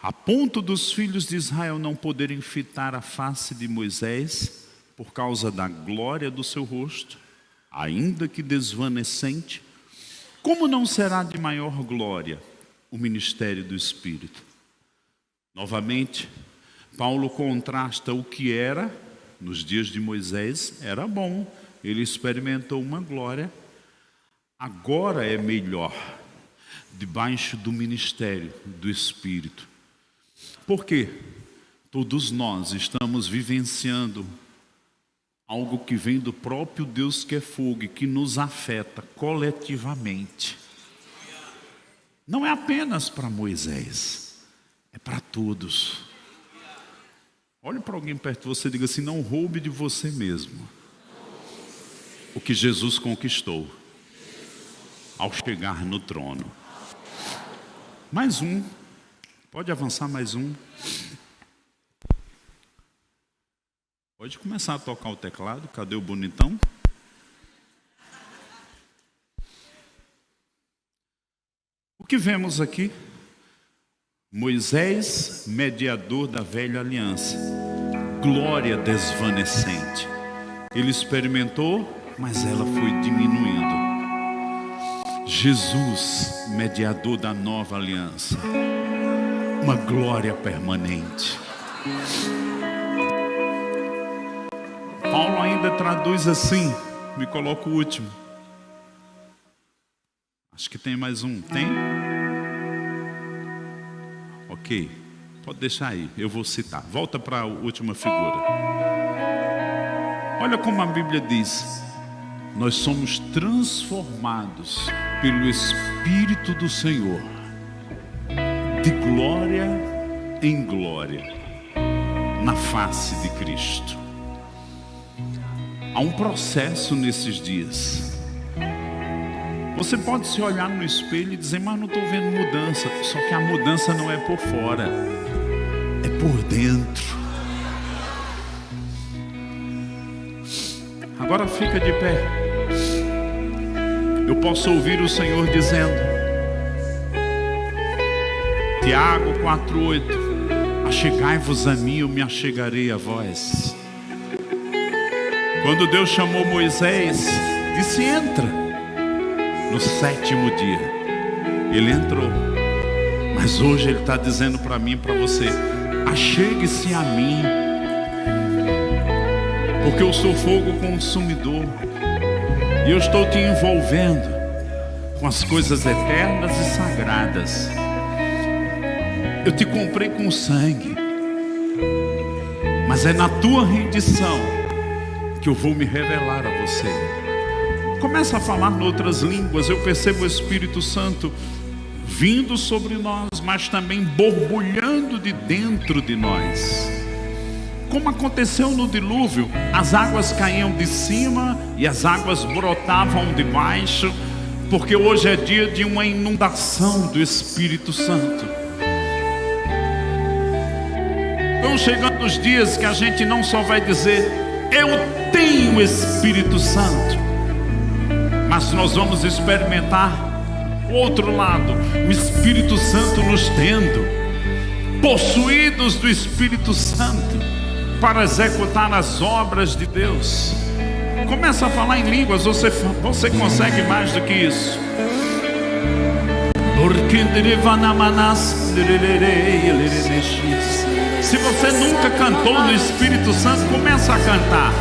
a ponto dos filhos de Israel não poderem fitar a face de Moisés por causa da glória do seu rosto, ainda que desvanecente, como não será de maior glória o ministério do Espírito? Novamente, Paulo contrasta o que era, nos dias de Moisés, era bom, ele experimentou uma glória, agora é melhor, debaixo do ministério do Espírito. Por quê? Todos nós estamos vivenciando algo que vem do próprio Deus que é fogo e que nos afeta coletivamente. Não é apenas para Moisés, é para todos. Olhe para alguém perto de você e diga assim: não roube de você mesmo o que Jesus conquistou ao chegar no trono. Mais um. Pode avançar mais um. Pode começar a tocar o teclado. Cadê o bonitão? O que vemos aqui? Moisés, mediador da velha aliança. Glória desvanecente. Ele experimentou, mas ela foi diminuindo. Jesus, mediador da nova aliança. Uma glória permanente. Paulo ainda traduz assim, me coloca o último. Acho que tem mais um. Tem? Ok. Pode deixar aí. Eu vou citar. Volta para a última figura. Olha como a Bíblia diz. Nós somos transformados pelo Espírito do Senhor. De glória em glória. Na face de Cristo. Há um processo nesses dias. Você pode se olhar no espelho e dizer, mas não estou vendo mudança. Só que a mudança não é por fora, é por dentro. Agora fica de pé. Eu posso ouvir o Senhor dizendo, Tiago 4,8: achegai-vos a mim, eu me achegarei a vós. Quando Deus chamou Moisés, disse, entra. No 7º dia, ele entrou. Mas hoje ele está dizendo para mim e para você, achegue-se a mim, porque eu sou fogo consumidor, e eu estou te envolvendo com as coisas eternas e sagradas. Eu te comprei com sangue, mas é na tua rendição que eu vou me revelar a você. Começa a falar em outras línguas. Eu percebo o Espírito Santo vindo sobre nós, mas também borbulhando de dentro de nós. Como aconteceu no dilúvio, as águas caíam de cima e as águas brotavam de baixo, porque hoje é dia de uma inundação do Espírito Santo. Estão chegando os dias que a gente não só vai dizer, eu tenho o Espírito Santo, mas nós vamos experimentar o outro lado, o Espírito Santo nos tendo, possuídos do Espírito Santo, para executar as obras de Deus. Começa a falar em línguas, você consegue mais do que isso. Se você nunca cantou no Espírito Santo, começa a cantar.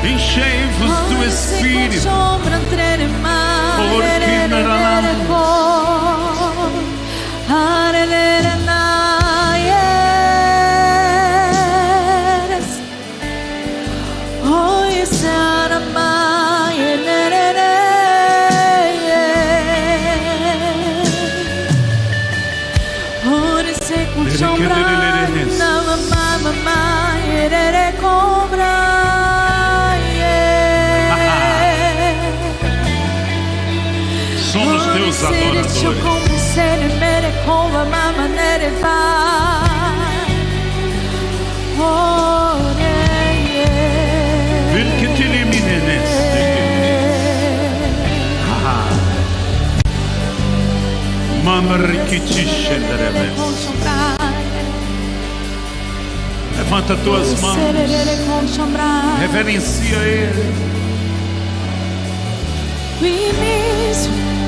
Enchei-vos do Espírito, somos teus adoradores. Levanta tuas mãos, reverencia Ele.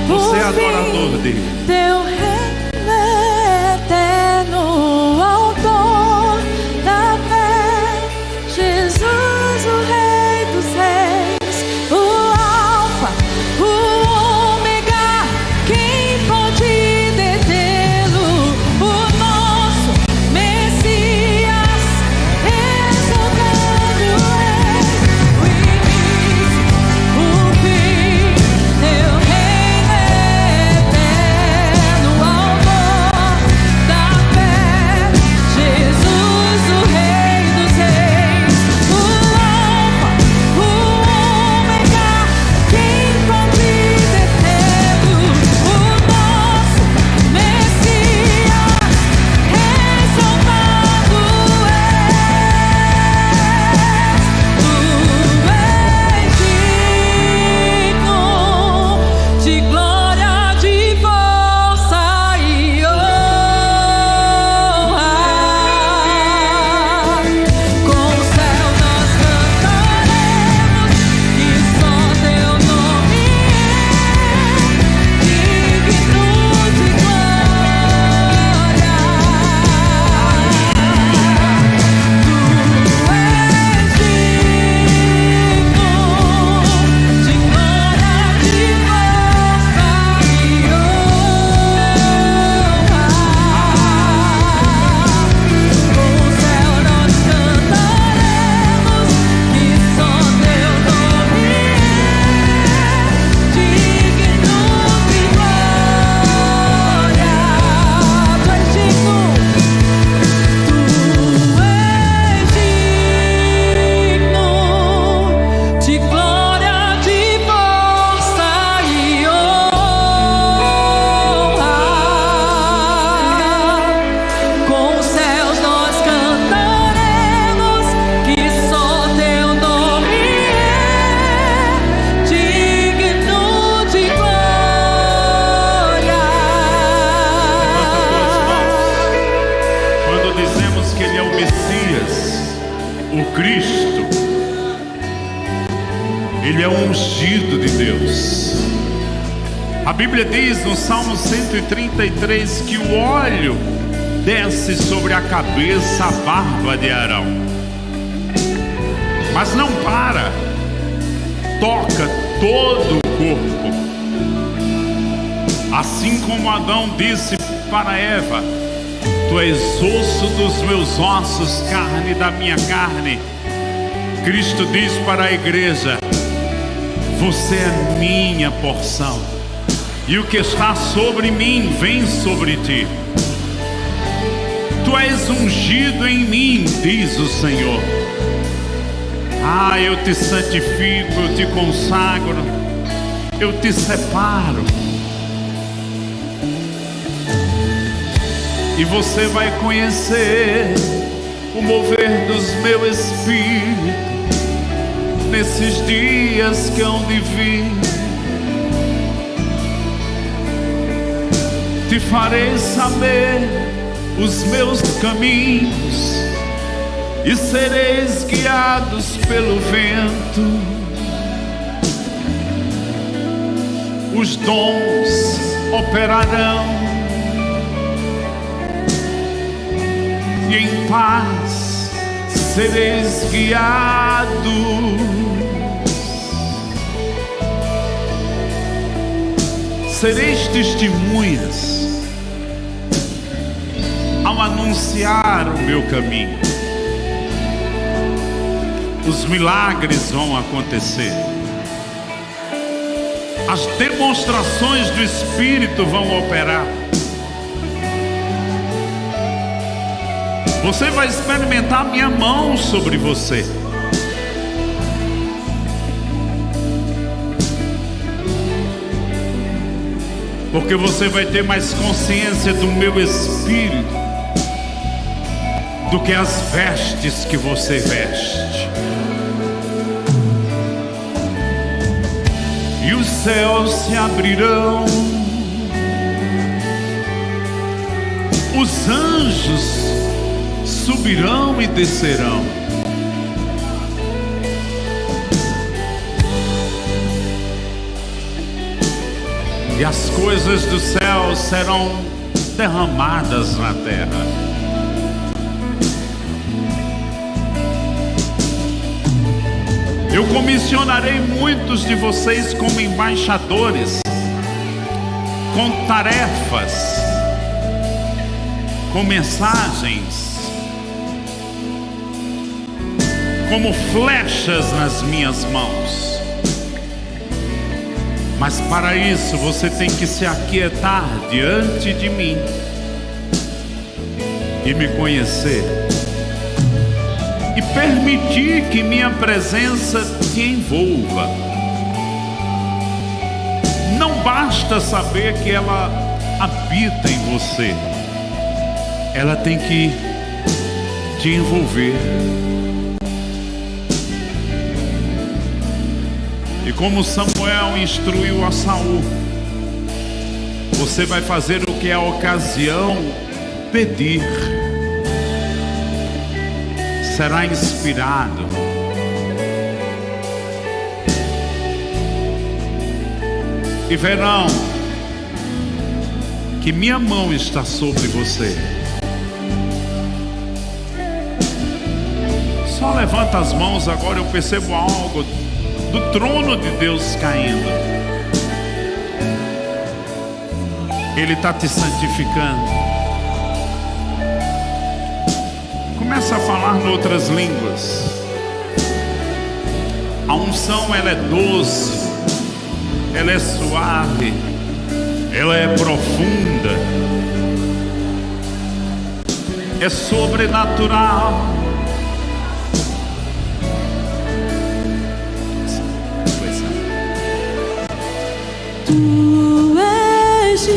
Você é adorador dele.
Teu reino é eterno, autor da fé, Jesus, o Rei dos Reis, o Alfa, o Ômega, quem pode detê-lo? O nosso Messias, exaltado é o início, o fim, teu reino é eterno.
Cristo. Ele é o ungido de Deus. A Bíblia diz no Salmo 133 que o óleo desce sobre a cabeça, a barba de Arão. Mas não para, toca todo o corpo. Assim como Adão disse para Eva: tu és osso dos meus ossos, carne da minha carne. Cristo diz para a igreja: você é minha porção, e o que está sobre mim vem sobre ti. Tu és ungido em mim, diz o Senhor. Ah, eu te santifico, eu te consagro, eu te separo. E você vai conhecer o mover dos meus espíritos nesses dias que hão de vir. Te farei saber os meus caminhos e sereis guiados pelo vento. Os dons operarão e em paz sereis guiados. Sereis testemunhas ao anunciar o meu caminho. Os milagres vão acontecer. As demonstrações do Espírito vão operar. Você vai experimentar minha mão sobre você. Porque você vai ter mais consciência do meu Espírito do que as vestes que você veste. E os céus se abrirão, os anjos subirão e descerão. E as coisas do céu serão derramadas na terra. Eu comissionarei muitos de vocês como embaixadores, com tarefas, com mensagens, como flechas nas minhas mãos. Mas para isso você tem que se aquietar diante de mim e me conhecer, e permitir que minha presença te envolva. Não basta saber que ela habita em você, ela tem que te envolver. E como Samuel instruiu a Saul, você vai fazer o que a ocasião pedir. Será inspirado. E verão que minha mão está sobre você. Só levanta as mãos agora, eu percebo algo do trono de Deus caindo. Ele está te santificando. Começa a falar em outras línguas. A unção, ela é doce, ela é suave, ela é profunda, é sobrenatural.
Tu és